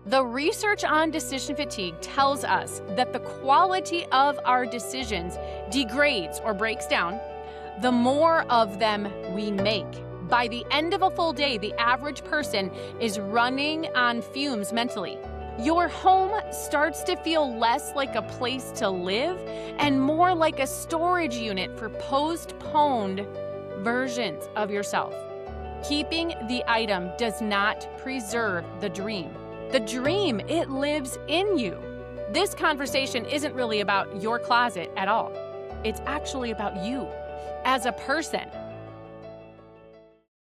The research on decision fatigue tells us that the quality of our decisions degrades or breaks down the more of them we make. By the end of a full day, the average person is running on fumes mentally. Your home starts to feel less like a place to live and more like a storage unit for postponed versions of yourself. Keeping the item does not preserve the dream. The dream, it lives in you. This conversation isn't really about your closet at all. It's actually about you as a person.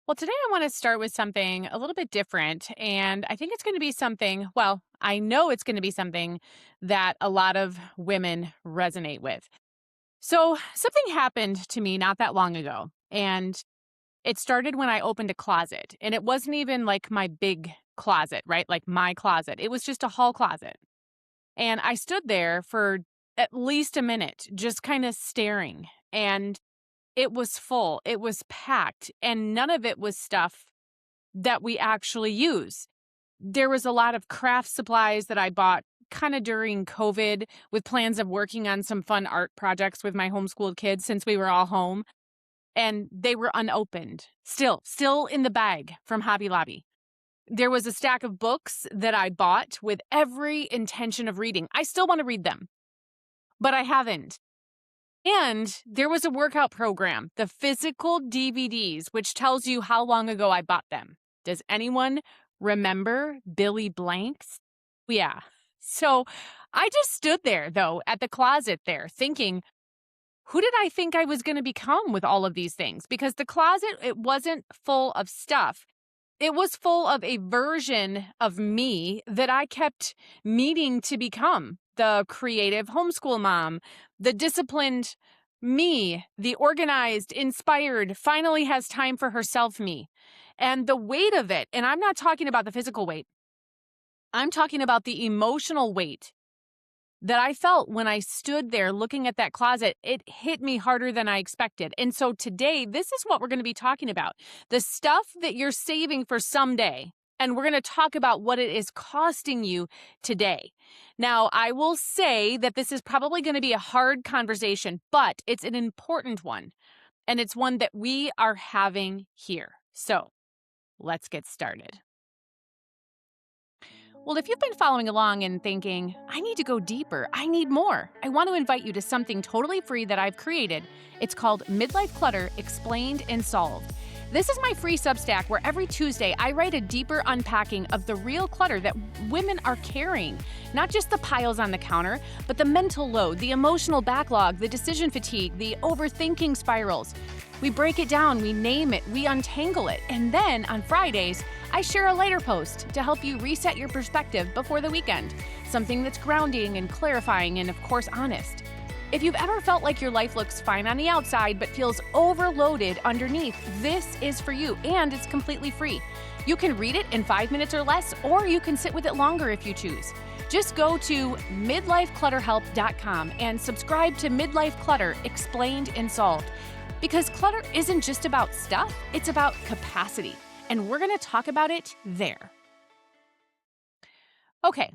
Well, today I want to start with something a little bit different, and I think it's going to be something, well, I know it's going to be something that a lot of women resonate with. So something happened to me not that long ago, and it started when I opened a closet, and it wasn't even like my big closet, right? Like my closet. It was just a hall closet. And I stood there for at least a minute, just kind of staring, and it was full, it was packed, and none of it was stuff that we actually use. There was a lot of craft supplies that I bought kind of during COVID with plans of working on some fun art projects with my homeschooled kids since we were all home. And they were unopened, still in the bag from Hobby Lobby. There was a stack of books that I bought with every intention of reading. I still want to read them, but I haven't. And there was a workout program, the physical DVDs, which tells you how long ago I bought them. Does anyone remember Billy Blanks? Yeah. So I just stood there, though, at the closet there thinking, who did I think I was going to become with all of these things? Because the closet, it wasn't full of stuff. It was full of a version of me that I kept needing to become. The creative homeschool mom, the disciplined me, the organized, inspired, finally has time for herself me. And the weight of it, and I'm not talking about the physical weight, I'm talking about the emotional weight that I felt when I stood there looking at that closet. It hit me harder than I expected. And so today, this is what we're going to be talking about. The stuff that you're saving for someday. And we're going to talk about what it is costing you today. Now, I will say that this is probably going to be a hard conversation, but it's an important one. And it's one that we are having here. So let's get started. Well, if you've been following along and thinking, I need to go deeper, I need more, I want to invite you to something totally free that I've created. It's called Midlife Clutter Explained and Solved. This is my free Substack where every Tuesday I write a deeper unpacking of the real clutter that women are carrying. Not just the piles on the counter, but the mental load, the emotional backlog, the decision fatigue, the overthinking spirals. We break it down, we name it, we untangle it, and then on Fridays, I share a lighter post to help you reset your perspective before the weekend. Something that's grounding and clarifying and, of course, honest. If you've ever felt like your life looks fine on the outside but feels overloaded underneath, this is for you, and it's completely free. You can read it in 5 minutes or less, or you can sit with it longer if you choose. Just go to midlifeclutterhelp.com and subscribe to Midlife Clutter Explained and Solved. Because clutter isn't just about stuff, it's about capacity. And we're going to talk about it there. Okay.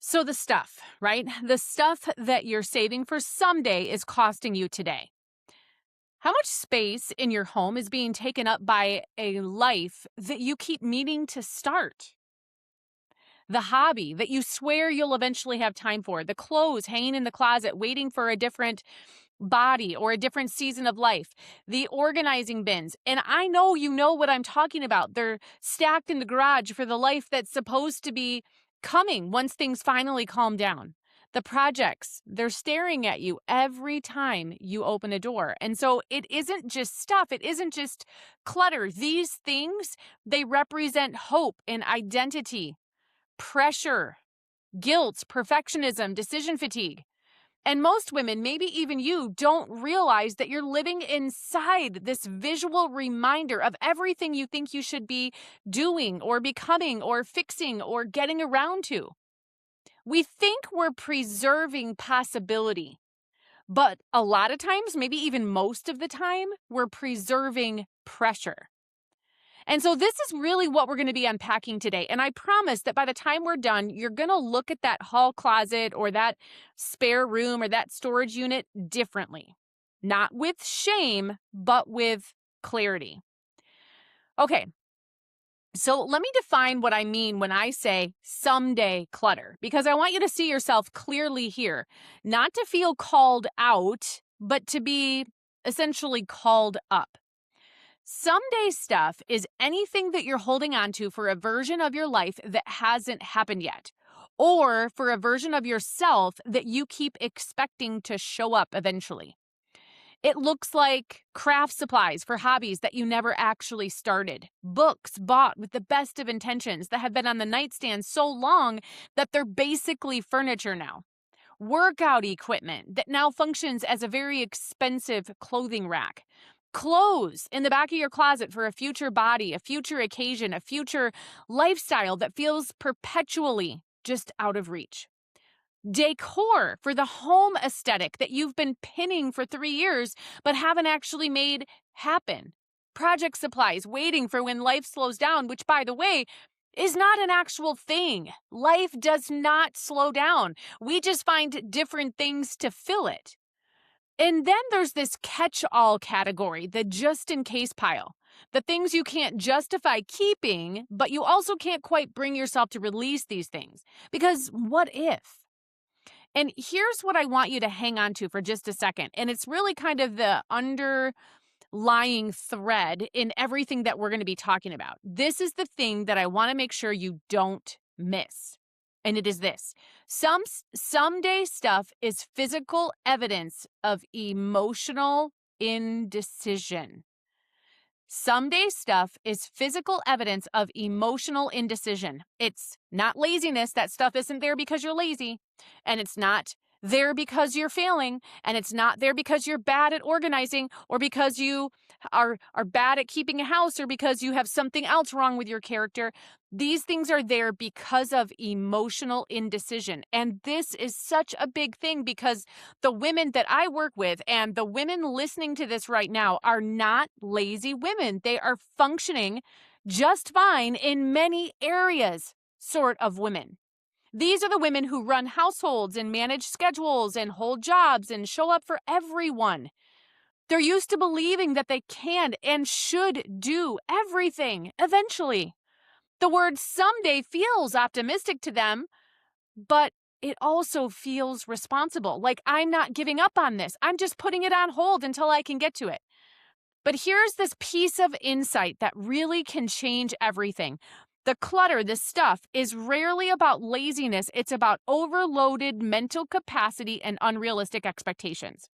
So the stuff, right? The stuff that you're saving for someday is costing you today. How much space in your home is being taken up by a life that you keep needing to start? The hobby that you swear you'll eventually have time for, the clothes hanging in the closet waiting for a different body or a different season of life, the organizing bins. And I know you know what I'm talking about. They're stacked in the garage for the life that's supposed to be coming once things finally calm down. The projects, they're staring at you every time you open a door. And so it isn't just stuff. It isn't just clutter. These things, they represent hope and identity, pressure, guilt, perfectionism, decision fatigue. And most women, maybe even you, don't realize that you're living inside this visual reminder of everything you think you should be doing or becoming or fixing or getting around to. We think we're preserving possibility, but a lot of times, maybe even most of the time, we're preserving pressure. And so this is really what we're going to be unpacking today. And I promise that by the time we're done, you're going to look at that hall closet or that spare room or that storage unit differently. Not with shame, but with clarity. Okay, so let me define what I mean when I say someday clutter, because I want you to see yourself clearly here, not to feel called out, but to be essentially called up. Someday stuff is anything that you're holding on to for a version of your life that hasn't happened yet, or for a version of yourself that you keep expecting to show up eventually. It looks like craft supplies for hobbies that you never actually started, books bought with the best of intentions that have been on the nightstand so long that they're basically furniture now, workout equipment that now functions as a very expensive clothing rack, clothes in the back of your closet for a future body, a future occasion, a future lifestyle that feels perpetually just out of reach. Decor for the home aesthetic that you've been pinning for 3 years but haven't actually made happen. Project supplies waiting for when life slows down, which, by the way, is not an actual thing. Life does not slow down. We just find different things to fill it. And then there's this catch-all category, the just-in-case pile. The things you can't justify keeping, but you also can't quite bring yourself to release these things. Because what if? And here's what I want you to hang on to for just a second. And it's really kind of the underlying thread in everything that we're going to be talking about. This is the thing that I want to make sure you don't miss. And it is this. Someday stuff is physical evidence of emotional indecision. Someday stuff is physical evidence of emotional indecision. It's not laziness. That stuff isn't there because you're lazy. And it's not there because you're failing. And it's not there because you're bad at organizing or because you are bad at keeping a house or because you have something else wrong with your character. These things are there because of emotional indecision. And this is such a big thing because the women that I work with and the women listening to this right now are not lazy women. They are functioning just fine in many areas, sort of women. These are the women who run households and manage schedules and hold jobs and show up for everyone. They're used to believing that they can and should do everything eventually. The word someday feels optimistic to them, but it also feels responsible. Like, I'm not giving up on this. I'm just putting it on hold until I can get to it. But here's this piece of insight that really can change everything. The clutter, the stuff, is rarely about laziness. It's about overloaded mental capacity and unrealistic expectations.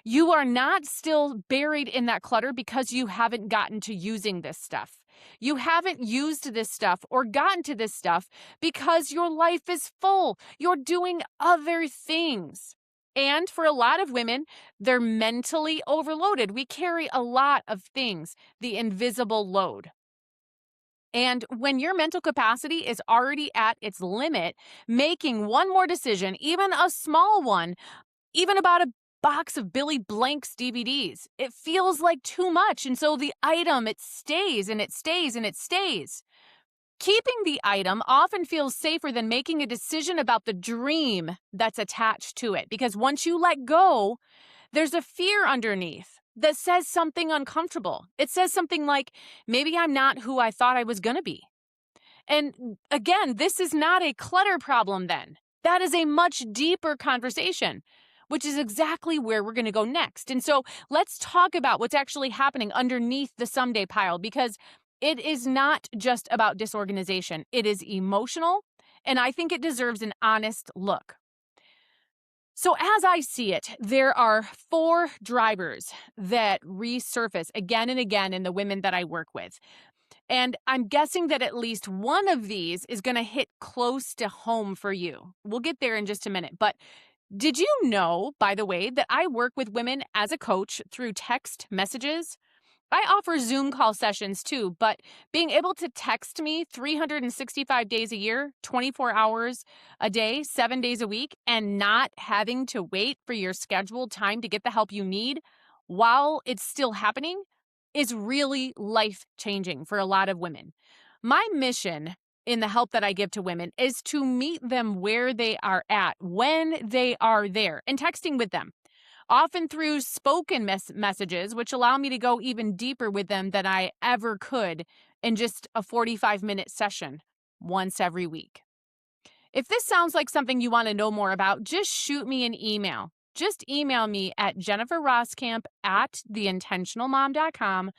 You are not still buried in that clutter because you haven't gotten to using this stuff. You haven't used this stuff or gotten to this stuff because your life is full. You're doing other things. And for a lot of women, they're mentally overloaded. We carry a lot of things, the invisible load. And when your mental capacity is already at its limit, making one more decision, even a small one, even about a box of Billy Blank's DVDs, it feels like too much. And so the item, it stays and it stays and it stays. Keeping the item often feels safer than making a decision about the dream that's attached to it. Because once you let go, there's a fear underneath that says something uncomfortable. It says something like, maybe I'm not who I thought I was going to be. And again, this is not a clutter problem then. That is a much deeper conversation, which is exactly where we're going to go next. And so let's talk about what's actually happening underneath the someday pile, because it is not just about disorganization. It is emotional, and I think it deserves an honest look. So as I see it, there are 4 drivers that resurface again and again in the women that I work with. And I'm guessing that at least one of these is going to hit close to home for you. We'll get there in just a minute. But did you know, by the way, that I work with women as a coach through text messages? I offer Zoom call sessions too, but being able to text me 365 days a year, 24 hours a day, 7 days a week, and not having to wait for your scheduled time to get the help you need while it's still happening, is really life-changing for a lot of women. My mission in the help that I give to women is to meet them where they are at, when they are there, and texting with them, often through spoken messages, which allow me to go even deeper with them than I ever could in just a 45-minute session once every week. If this sounds like something you want to know more about, just shoot me an email. Just email me at jenniferroskamp@theintentionalmom.com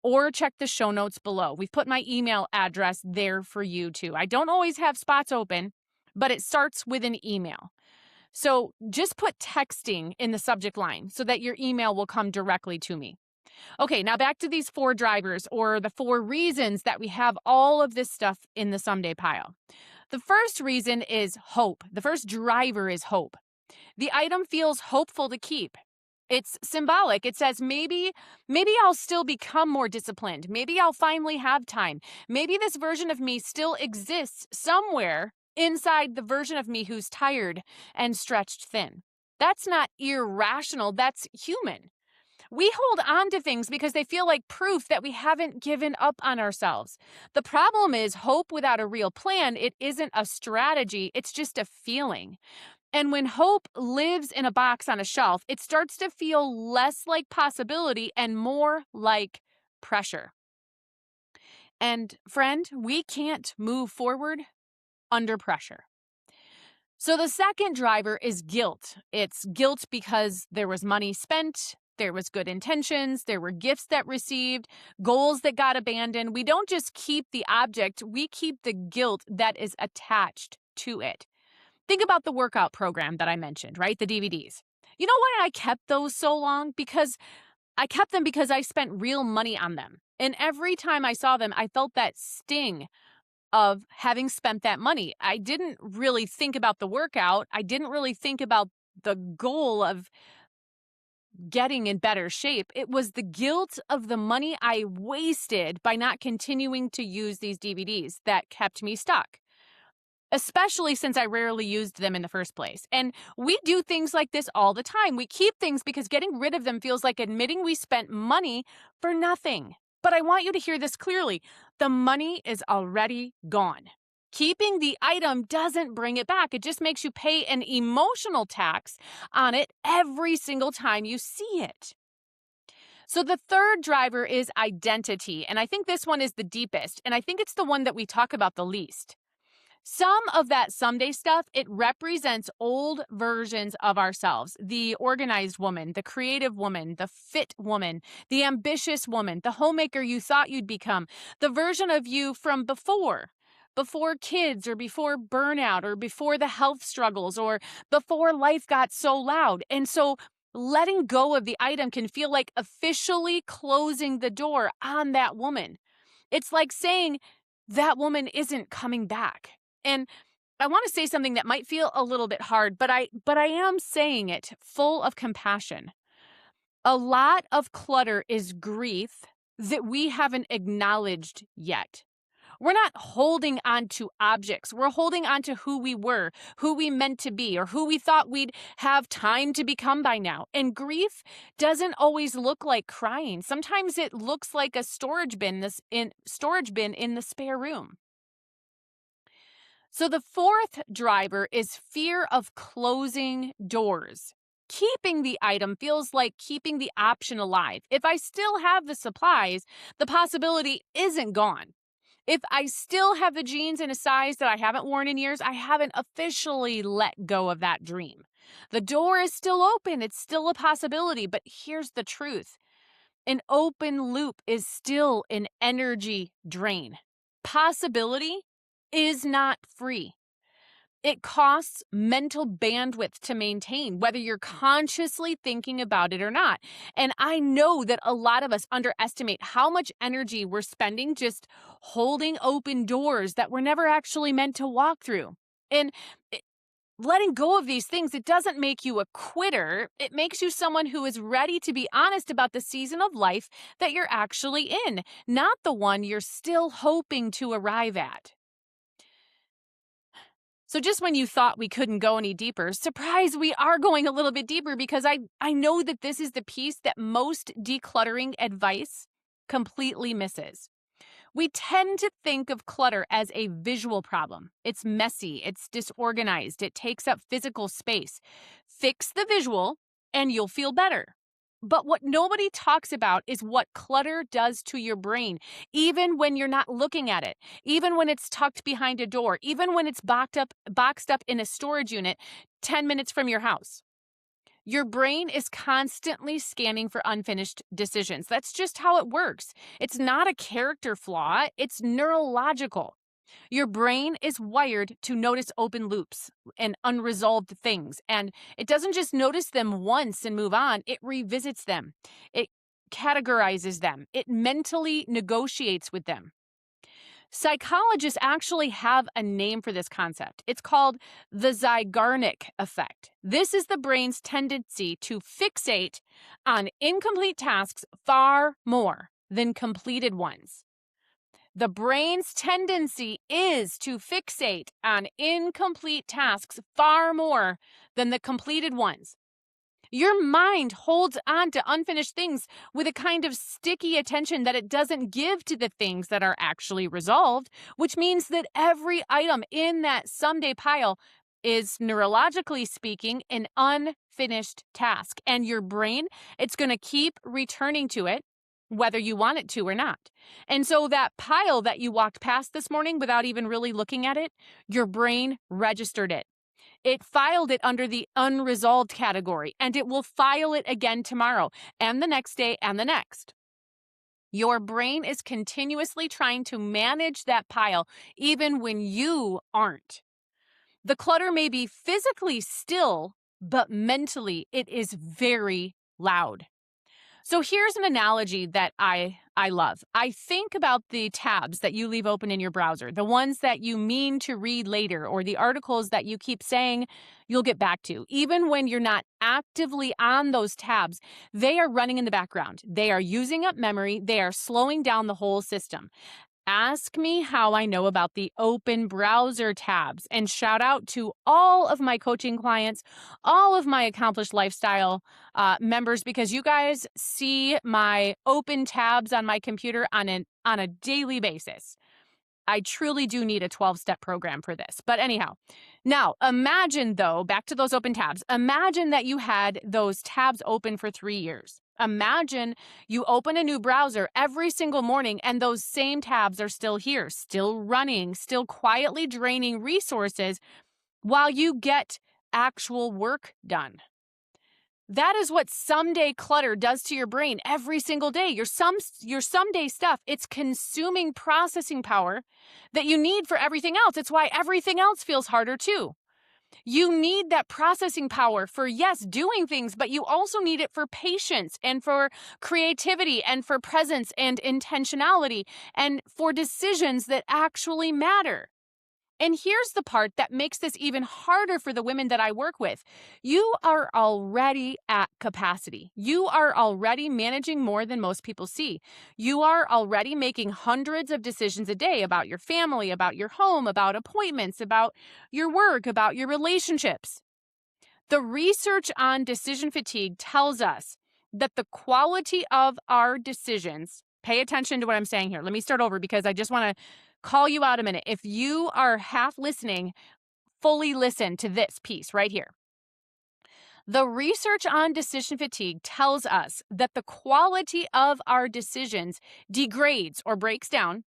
or check the show notes below. We've put my email address there for you too. I don't always have spots open, but it starts with an email. So just put texting in the subject line so that your email will come directly to me. Okay, now back to these 4 drivers or the 4 reasons that we have all of this stuff in the someday pile. The first reason is hope. The first driver is hope. The item feels hopeful to keep. It's symbolic. It says maybe I'll still become more disciplined. Maybe I'll finally have time. Maybe this version of me still exists somewhere inside the version of me who's tired and stretched thin. That's not irrational. That's human. We hold on to things because they feel like proof that we haven't given up on ourselves. The problem is hope without a real plan. It isn't a strategy. It's just a feeling. And when hope lives in a box on a shelf, it starts to feel less like possibility and more like pressure. And friend, we can't move forward under pressure. So the second driver is guilt. It's guilt because there was money spent, there was good intentions, there were gifts that received, goals that got abandoned. We don't just keep the object, we keep the guilt that is attached to it. Think about the workout program that I mentioned, right? The DVDs. You know why I kept those so long? Because I kept them because I spent real money on them. And every time I saw them, I felt that sting of having spent that money. I didn't really think about the workout. I didn't really think about the goal of getting in better shape. It was the guilt of the money I wasted by not continuing to use these DVDs that kept me stuck, especially since I rarely used them in the first place. And we do things like this all the time. We keep things because getting rid of them feels like admitting we spent money for nothing. But I want you to hear this clearly. The money is already gone. Keeping the item doesn't bring it back. It just makes you pay an emotional tax on it every single time you see it. So the third driver is identity. And I think this one is the deepest. And I think it's the one that we talk about the least. Some of that someday stuff, it represents old versions of ourselves. The organized woman, the creative woman, the fit woman, the ambitious woman, the homemaker you thought you'd become, the version of you from before kids or before burnout or before the health struggles or before life got so loud. And so letting go of the item can feel like officially closing the door on that woman. It's like saying that woman isn't coming back. And I want to say something that might feel a little bit hard, but I am saying it full of compassion. A lot of clutter is grief that we haven't acknowledged yet. We're not holding on to objects. We're holding on to who we were, who we meant to be, or who we thought we'd have time to become by now. And grief doesn't always look like crying. Sometimes it looks like a storage bin in the spare room. So the fourth driver is fear of closing doors. Keeping the item feels like keeping the option alive. If I still have the supplies, the possibility isn't gone. If I still have the jeans in a size that I haven't worn in years, I haven't officially let go of that dream. The door is still open. It's still a possibility. But here's the truth. An open loop is still an energy drain. Possibility is not free. It costs mental bandwidth to maintain, whether you're consciously thinking about it or not. And I know that a lot of us underestimate how much energy we're spending just holding open doors that we're never actually meant to walk through. And letting go of these things, it doesn't make you a quitter. It makes you someone who is ready to be honest about the season of life that you're actually in, not the one you're still hoping to arrive at. So just when you thought we couldn't go any deeper, surprise, we are going a little bit deeper because I know that this is the piece that most decluttering advice completely misses. We tend to think of clutter as a visual problem. It's messy, it's disorganized, it takes up physical space. Fix the visual and you'll feel better. But what nobody talks about is what clutter does to your brain, even when you're not looking at it, even when it's tucked behind a door, even when it's boxed up in a storage unit 10 minutes from your house. Your brain is constantly scanning for unfinished decisions. That's just how it works. It's not a character flaw, it's neurological. Your brain is wired to notice open loops and unresolved things. And it doesn't just notice them once and move on, it revisits them. It categorizes them. It mentally negotiates with them. Psychologists actually have a name for this concept. It's called the Zeigarnik effect. This is the brain's tendency to fixate on incomplete tasks far more than completed ones. The brain's tendency is to fixate on incomplete tasks far more than the completed ones. Your mind holds on to unfinished things with a kind of sticky attention that it doesn't give to the things that are actually resolved, which means that every item in that someday pile is, neurologically speaking, an unfinished task. And your brain, it's going to keep returning to it, whether you want it to or not. And so that pile that you walked past this morning without even really looking at it, your brain registered it. It filed it under the unresolved category, and it will file it again tomorrow and the next day and the next. Your brain is continuously trying to manage that pile even when you aren't. The clutter may be physically still, but mentally it is very loud. So here's an analogy that I love. I think about the tabs that you leave open in your browser, the ones that you mean to read later, or the articles that you keep saying you'll get back to. Even when you're not actively on those tabs, they are running in the background. They are using up memory. They are slowing down the whole system. Ask me how I know about the open browser tabs, and shout out to all of my coaching clients, all of my accomplished lifestyle members, because you guys see my open tabs on my computer on a daily basis. I truly do need a 12-step program for this. But anyhow, now imagine though, back to those open tabs, imagine that you had those tabs open for 3 years. Imagine you open a new browser every single morning and those same tabs are still here, still running, still quietly draining resources while you get actual work done. That is what someday clutter does to your brain every single day. Your someday stuff, it's consuming processing power that you need for everything else. It's why everything else feels harder too. You need that processing power for, yes, doing things, but you also need it for patience and for creativity and for presence and intentionality and for decisions that actually matter. And here's the part that makes this even harder for the women that I work with. You are already at capacity. You are already managing more than most people see. You are already making hundreds of decisions a day about your family, about your home, about appointments, about your work, about your relationships. The research on decision fatigue tells us that the quality of our decisions, pay attention to what I'm saying here. Let me start over because I just want to call you out a minute. If you are half listening, fully listen to this piece right here. The research on decision fatigue tells us that the quality of our decisions degrades or breaks down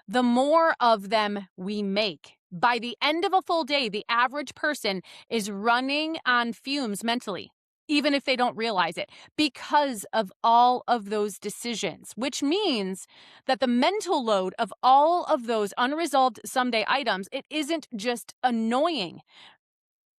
the more of them we make. By the end of a full day, the average person is running on fumes mentally, even if they don't realize it, because of all of those decisions, which means that the mental load of all of those unresolved someday items, it isn't just annoying.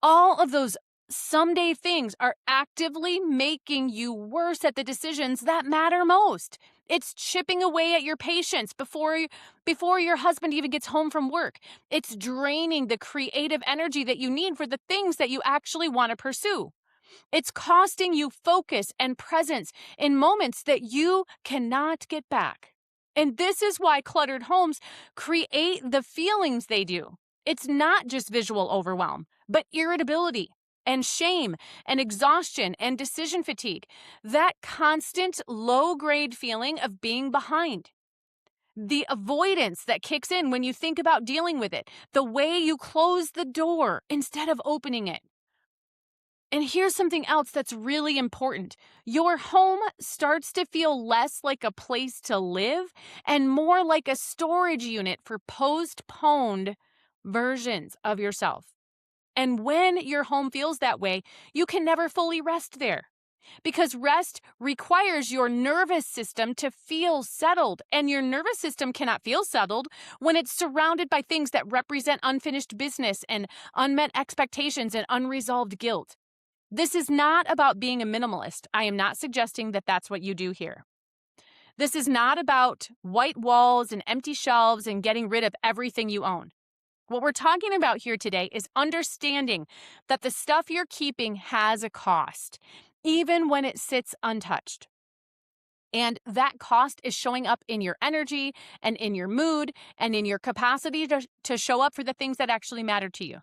All of those someday things are actively making you worse at the decisions that matter most. It's chipping away at your patience before your husband even gets home from work. It's draining the creative energy that you need for the things that you actually want to pursue. It's costing you focus and presence in moments that you cannot get back. And this is why cluttered homes create the feelings they do. It's not just visual overwhelm, but irritability, and shame and exhaustion and decision fatigue. That constant low-grade feeling of being behind. The avoidance that kicks in when you think about dealing with it. The way you close the door instead of opening it. And here's something else that's really important. Your home starts to feel less like a place to live and more like a storage unit for postponed versions of yourself. And when your home feels that way, you can never fully rest there. Because rest requires your nervous system to feel settled, and your nervous system cannot feel settled when it's surrounded by things that represent unfinished business and unmet expectations and unresolved guilt. This is not about being a minimalist. I am not suggesting that that's what you do here. This is not about white walls and empty shelves and getting rid of everything you own. What we're talking about here today is understanding that the stuff you're keeping has a cost, even when it sits untouched. And that cost is showing up in your energy and in your mood and in your capacity to show up for the things that actually matter to you.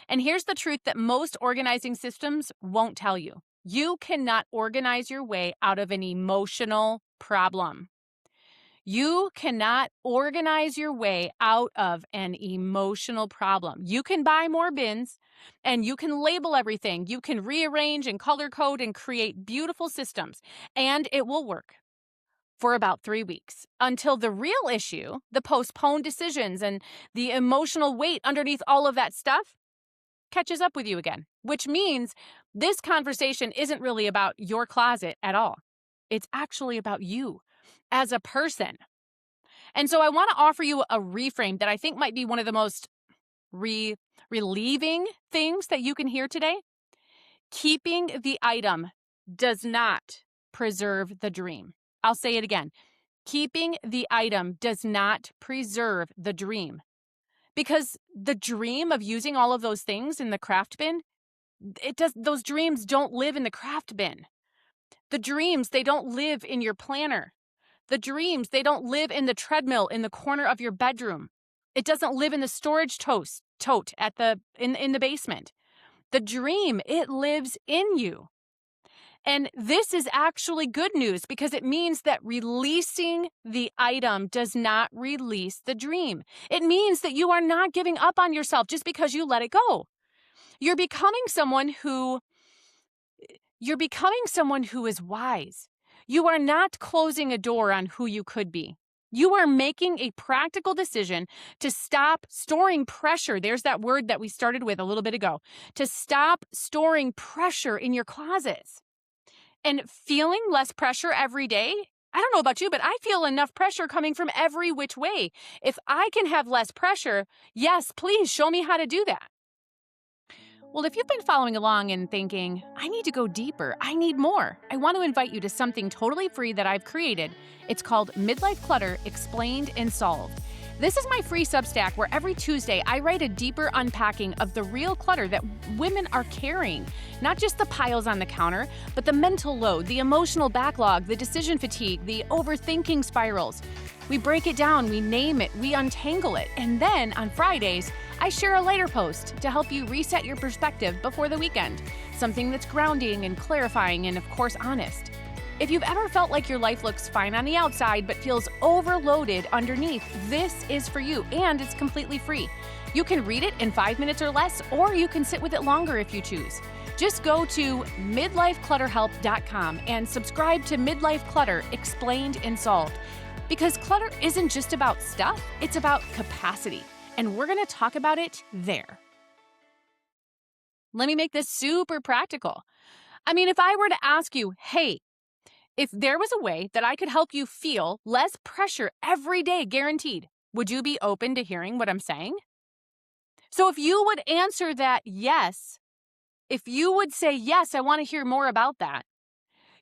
And here's the truth that most organizing systems won't tell you. You cannot organize your way out of an emotional problem. You cannot organize your way out of an emotional problem. You can buy more bins and you can label everything. You can rearrange and color code and create beautiful systems, and it will work for about 3 weeks until the real issue, the postponed decisions and the emotional weight underneath all of that stuff, catches up with you again, which means this conversation isn't really about your closet at all. It's actually about you as a person. And so I want to offer you a reframe that I think might be one of the most relieving things that you can hear today. Keeping the item does not preserve the dream. I'll say it again. Keeping the item does not preserve the dream. Because the dream of using all of those things in the craft bin, those dreams don't live in the craft bin. The dreams, they don't live in your planner. The dreams, they don't live in the treadmill in the corner of your bedroom. It doesn't live in the storage tote in the basement. The dream, it lives in you. And this is actually good news because it means that releasing the item does not release the dream. It means that you are not giving up on yourself just because you let it go. You're becoming someone who is wise. You are not closing a door on who you could be. You are making a practical decision to stop storing pressure. There's that word that we started with a little bit ago. To stop storing pressure in your closets. And feeling less pressure every day, I don't know about you, but I feel enough pressure coming from every which way. If I can have less pressure, yes, please show me how to do that. Well, if you've been following along and thinking, I need to go deeper, I need more, I want to invite you to something totally free that I've created. It's called Midlife Clutter Explained and Solved. This is my free Substack where every Tuesday I write a deeper unpacking of the real clutter that women are carrying. Not just the piles on the counter, but the mental load, the emotional backlog, the decision fatigue, the overthinking spirals. We break it down, we name it, we untangle it, and then on Fridays, I share a lighter post to help you reset your perspective before the weekend. Something that's grounding and clarifying and, of course, honest. If you've ever felt like your life looks fine on the outside but feels overloaded underneath, this is for you, and it's completely free. You can read it in 5 minutes or less, or you can sit with it longer if you choose. Just go to midlifeclutterhelp.com and subscribe to Midlife Clutter Explained and Solved. Because clutter isn't just about stuff, it's about capacity. And we're going to talk about it there. Let me make this super practical. I mean, if I were to ask you, hey, if there was a way that I could help you feel less pressure every day, guaranteed, would you be open to hearing what I'm saying? So if you would answer that yes, if you would say, yes, I want to hear more about that,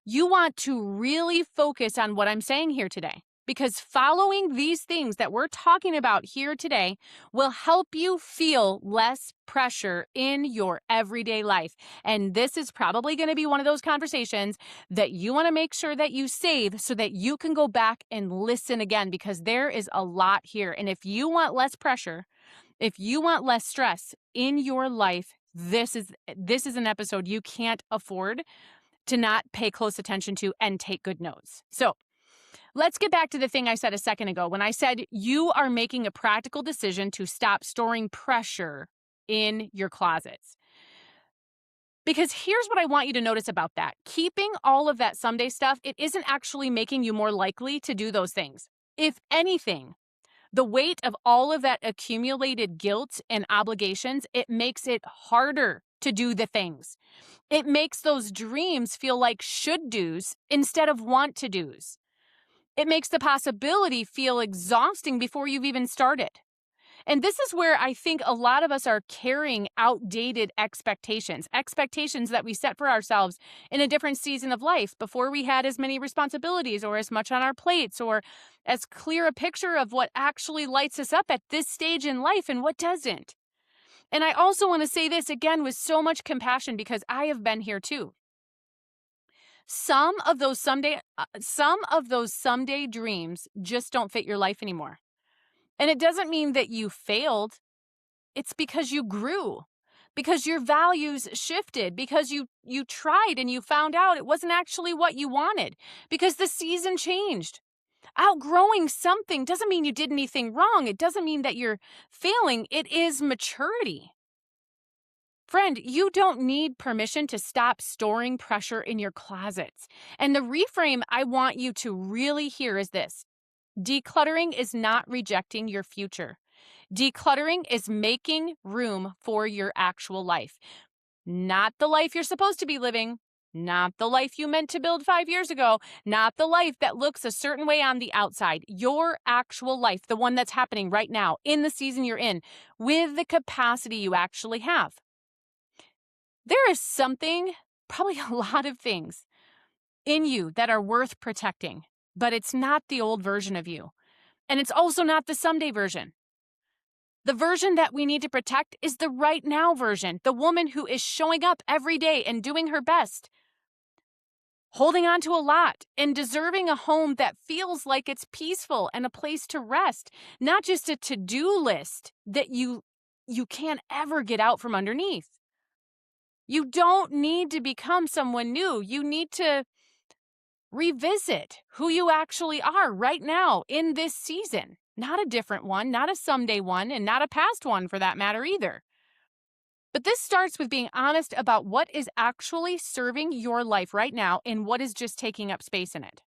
you want to really focus on what I'm saying here today. Because following these things that we're talking about here today will help you feel less pressure in your everyday life. And this is probably going to be one of those conversations that you want to make sure that you save so that you can go back and listen again, because there is a lot here. And if you want less pressure, if you want less stress in your life, this is an episode you can't afford to not pay close attention to and take good notes. So let's get back to the thing I said a second ago when I said you are making a practical decision to stop storing pressure in your closets. Because here's what I want you to notice about that. Keeping all of that someday stuff, it isn't actually making you more likely to do those things. If anything, the weight of all of that accumulated guilt and obligations, it makes it harder to do the things. It makes those dreams feel like should-dos instead of want-to-dos. It makes the possibility feel exhausting before you've even started. And this is where I think a lot of us are carrying outdated expectations that we set for ourselves in a different season of life before we had as many responsibilities or as much on our plates or as clear a picture of what actually lights us up at this stage in life and what doesn't. And I also want to say this again with so much compassion because I have been here too. Some of those someday dreams just don't fit your life anymore. And it doesn't mean that you failed. It's because you grew, because your values shifted, because you tried and you found out it wasn't actually what you wanted, because the season changed. Outgrowing something doesn't mean you did anything wrong. It doesn't mean that you're failing. It is maturity. Friend, you don't need permission to stop storing pressure in your closets. And the reframe I want you to really hear is this. Decluttering is not rejecting your future. Decluttering is making room for your actual life. Not the life you're supposed to be living, not the life you meant to build 5 years ago, not the life that looks a certain way on the outside. Your actual life, the one that's happening right now, in the season you're in, with the capacity you actually have. There is something, probably a lot of things, in you that are worth protecting. But it's not the old version of you. And it's also not the someday version. The version that we need to protect is the right now version, the woman who is showing up every day and doing her best, holding on to a lot and deserving a home that feels like it's peaceful and a place to rest, not just a to-do list that you can't ever get out from underneath. You don't need to become someone new. You need to revisit who you actually are right now in this season. Not a different one, not a someday one, and not a past one for that matter either. But this starts with being honest about what is actually serving your life right now and what is just taking up space in it.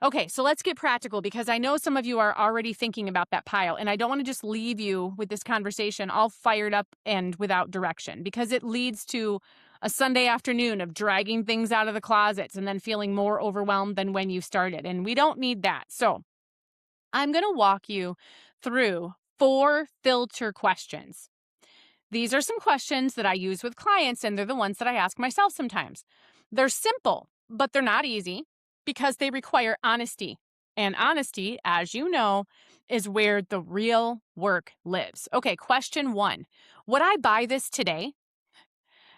Okay, so let's get practical because I know some of you are already thinking about that pile, and I don't want to just leave you with this conversation all fired up and without direction because it leads to a Sunday afternoon of dragging things out of the closets and then feeling more overwhelmed than when you started, and we don't need that. So I'm going to walk you through 4 filter questions. These are some questions that I use with clients, and they're the ones that I ask myself sometimes. They're simple, but they're not easy because they require honesty. And honesty, as you know, is where the real work lives. Okay, question 1. Would I buy this today?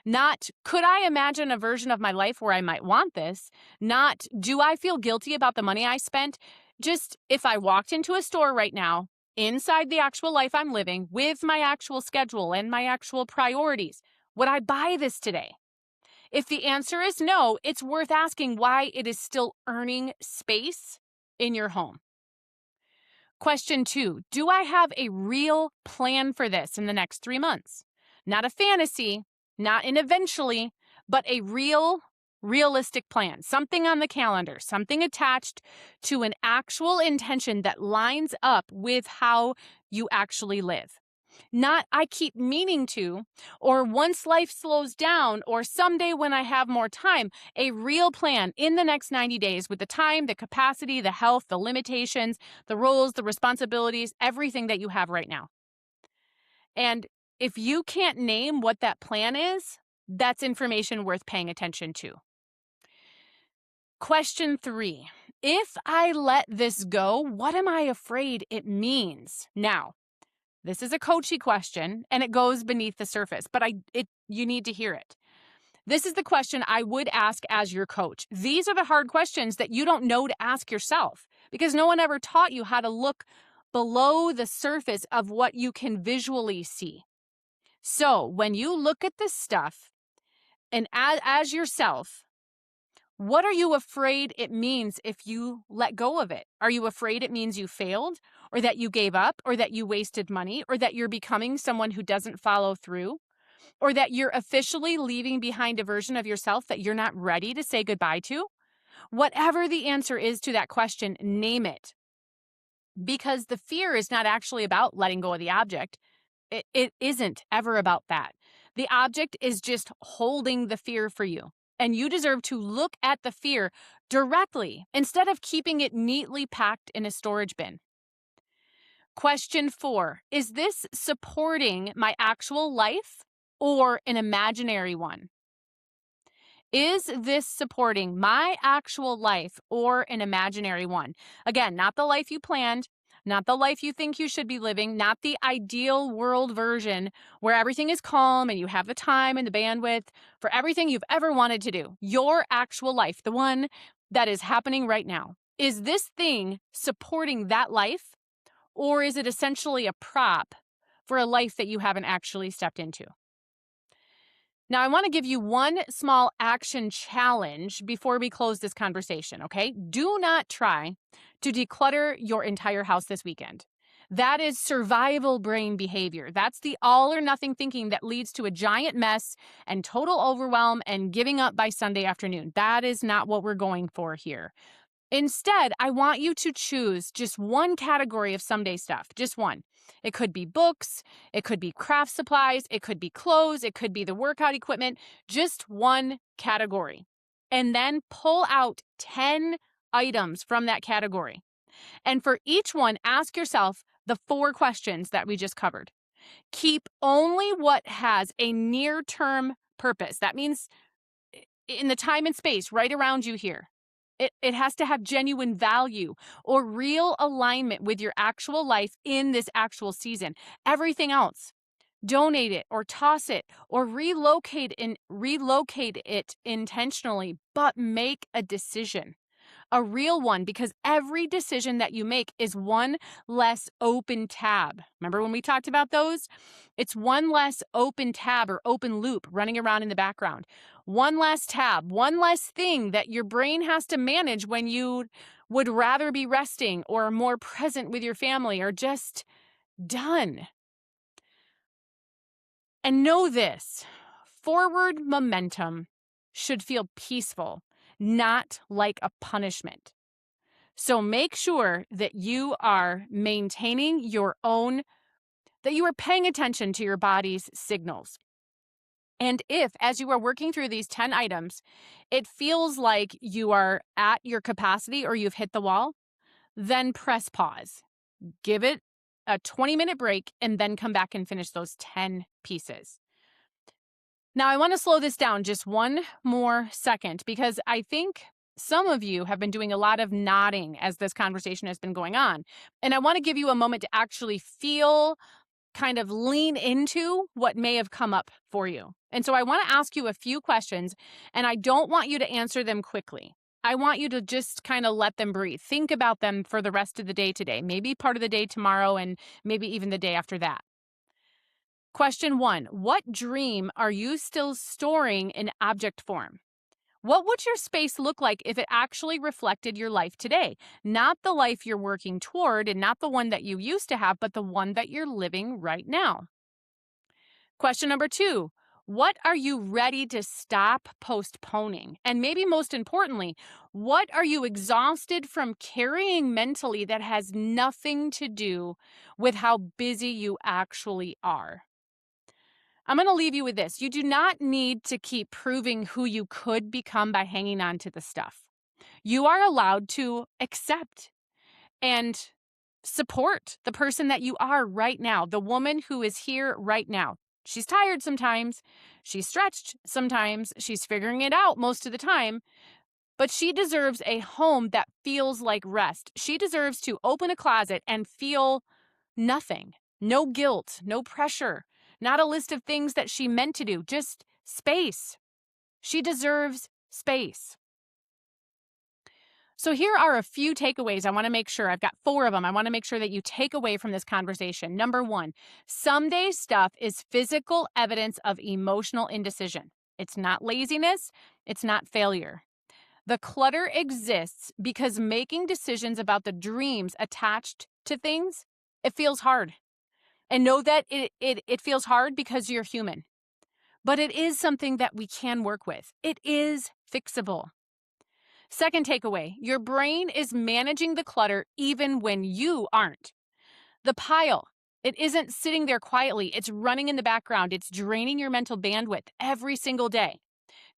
Not, could I imagine a version of my life where I might want this? Not, do I feel guilty about the money I spent? Just, if I walked into a store right now, inside the actual life I'm living, with my actual schedule and my actual priorities, would I buy this today? If the answer is no, it's worth asking why it is still earning space in your home. Question 2, do I have a real plan for this in the next 3 months? Not a fantasy, not an eventually, but a realistic plan, something on the calendar, something attached to an actual intention that lines up with how you actually live. Not I keep meaning to, or once life slows down, or someday when I have more time. A real plan in the next 90 days with the time, the capacity, the health, the limitations, the roles, the responsibilities, everything that you have right now. And if you can't name what that plan is, that's information worth paying attention to. Question 3, if I let this go, what am I afraid it means? Now, this is a coachy question, and it goes beneath the surface, but you need to hear it. This is the question I would ask as your coach. These are the hard questions that you don't know to ask yourself because no one ever taught you how to look below the surface of what you can visually see. So when you look at this stuff and as yourself, what are you afraid it means if you let go of it? Are you afraid it means you failed, or that you gave up, or that you wasted money, or that you're becoming someone who doesn't follow through, or that you're officially leaving behind a version of yourself that you're not ready to say goodbye to? Whatever the answer is to that question, name it. Because the fear is not actually about letting go of the object. It isn't ever about that. The object is just holding the fear for you. And you deserve to look at the fear directly instead of keeping it neatly packed in a storage bin. Question 4, is this supporting my actual life or an imaginary one? Is this supporting my actual life or an imaginary one? Again, not the life you planned, not the life you think you should be living, not the ideal world version where everything is calm and you have the time and the bandwidth for everything you've ever wanted to do. Your actual life, the one that is happening right now. Is this thing supporting that life, or is it essentially a prop for a life that you haven't actually stepped into? Now, I want to give you one small action challenge before we close this conversation, okay? Do not try to declutter your entire house this weekend. That is survival brain behavior. That's the all or nothing thinking that leads to a giant mess and total overwhelm and giving up by Sunday afternoon. That is not what we're going for here. Instead, I want you to choose just one category of someday stuff, just one. It could be books, it could be craft supplies, it could be clothes, it could be the workout equipment, just one category. And then pull out 10 items from that category. And for each one, ask yourself the 4 questions that we just covered. Keep only what has a near-term purpose. That means in the time and space right around you here. It has to have genuine value or real alignment with your actual life in this actual season. Everything else, donate it or toss it or relocate it intentionally, but make a decision. A real one, because every decision that you make is one less open tab. Remember when we talked about those? It's one less open tab or open loop running around in the background. One less tab, one less thing that your brain has to manage when you would rather be resting or more present with your family or just done. And know this, forward momentum should feel peaceful, not like a punishment. So make sure that you are maintaining that you are paying attention to your body's signals. And if, as you are working through these 10 items, it feels like you are at your capacity or you've hit the wall, then press pause. Give it a 20-minute break and then come back and finish those 10 pieces. Now, I want to slow this down just one more second because I think some of you have been doing a lot of nodding as this conversation has been going on. And I want to give you a moment to actually feel, kind of lean into what may have come up for you. And so I want to ask you a few questions, and I don't want you to answer them quickly. I want you to just kind of let them breathe. Think about them for the rest of the day today, maybe part of the day tomorrow, and maybe even the day after that. Question 1, what dream are you still storing in object form? What would your space look like if it actually reflected your life today? Not the life you're working toward and not the one that you used to have, but the one that you're living right now. Question number 2, what are you ready to stop postponing? And maybe most importantly, what are you exhausted from carrying mentally that has nothing to do with how busy you actually are? I'm going to leave you with this. You do not need to keep proving who you could become by hanging on to the stuff. You are allowed to accept and support the person that you are right now, the woman who is here right now. She's tired sometimes. She's stretched sometimes. She's figuring it out most of the time. But she deserves a home that feels like rest. She deserves to open a closet and feel nothing. No guilt, no pressure. Not a list of things that she meant to do, just space. She deserves space. So here are a few takeaways I want to make sure. I've got 4 of them. I want to make sure that you take away from this conversation. Number 1, someday stuff is physical evidence of emotional indecision. It's not laziness. It's not failure. The clutter exists because making decisions about the dreams attached to things, it feels hard. And know that it feels hard because you're human. But it is something that we can work with. It is fixable. Second takeaway, your brain is managing the clutter even when you aren't. The pile, it isn't sitting there quietly. It's running in the background. It's draining your mental bandwidth every single day.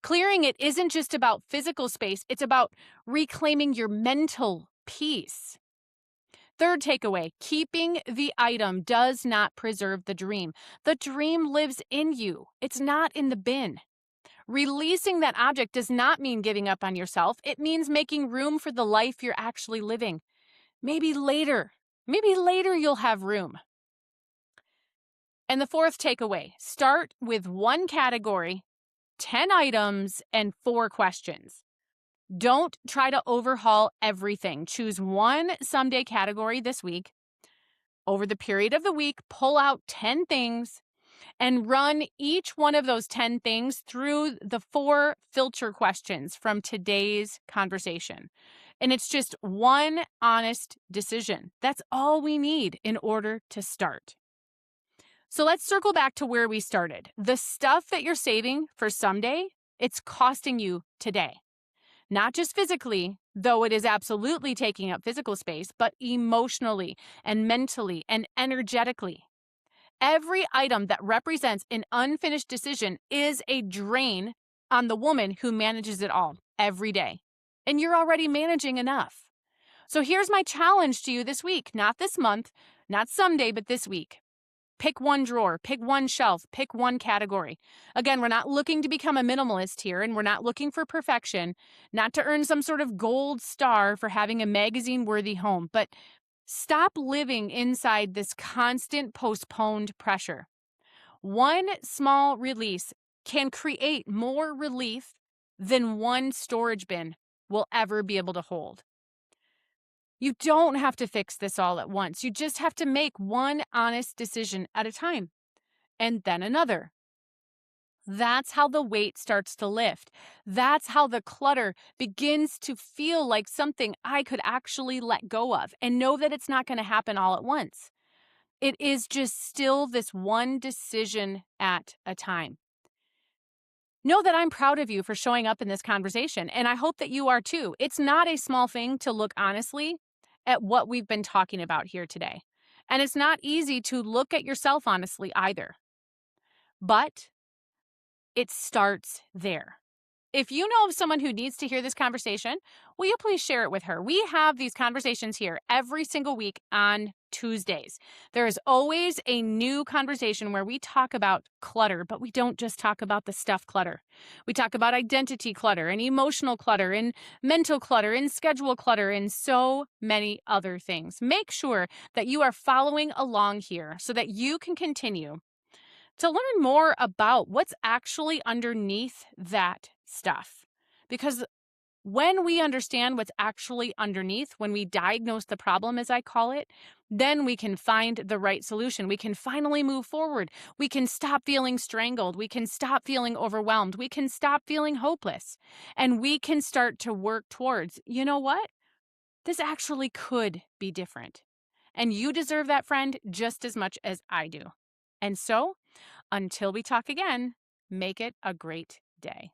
Clearing it isn't just about physical space. It's about reclaiming your mental peace. Third takeaway, keeping the item does not preserve the dream. The dream lives in you. It's not in the bin. Releasing that object does not mean giving up on yourself. It means making room for the life you're actually living. Maybe later you'll have room. And the fourth takeaway, start with 1 category, 10 items, and 4 questions. Don't try to overhaul everything. Choose 1 someday category this week. Over the period of the week, pull out 10 things and run each one of those 10 things through the 4 filter questions from today's conversation. And it's just 1 honest decision. That's all we need in order to start. So let's circle back to where we started. The stuff that you're saving for someday, it's costing you today. Not just physically, though it is absolutely taking up physical space, but emotionally and mentally and energetically. Every item that represents an unfinished decision is a drain on the woman who manages it all every day. And you're already managing enough. So here's my challenge to you this week, not this month, not someday, but this week. Pick 1 drawer, pick 1 shelf, pick 1 category. Again, we're not looking to become a minimalist here, and we're not looking for perfection, not to earn some sort of gold star for having a magazine-worthy home, but stop living inside this constant postponed pressure. 1 small release can create more relief than 1 storage bin will ever be able to hold. You don't have to fix this all at once. You just have to make 1 honest decision at a time, and then another. That's how the weight starts to lift. That's how the clutter begins to feel like something I could actually let go of and know that it's not going to happen all at once. It is just still this 1 decision at a time. Know that I'm proud of you for showing up in this conversation, and I hope that you are too. It's not a small thing to look honestly at what we've been talking about here today. And it's not easy to look at yourself honestly either. But it starts there. If you know of someone who needs to hear this conversation, will you please share it with her? We have these conversations here every single week on Tuesdays. There is always a new conversation where we talk about clutter, but we don't just talk about the stuff clutter. We talk about identity clutter and emotional clutter and mental clutter and schedule clutter and so many other things. Make sure that you are following along here so that you can continue to learn more about what's actually underneath that stuff. Because when we understand what's actually underneath, when we diagnose the problem, as I call it, then we can find the right solution. We can finally move forward. We can stop feeling strangled. We can stop feeling overwhelmed. We can stop feeling hopeless. And we can start to work towards, you know what? This actually could be different. And you deserve that, friend, just as much as I do. And so, until we talk again, make it a great day.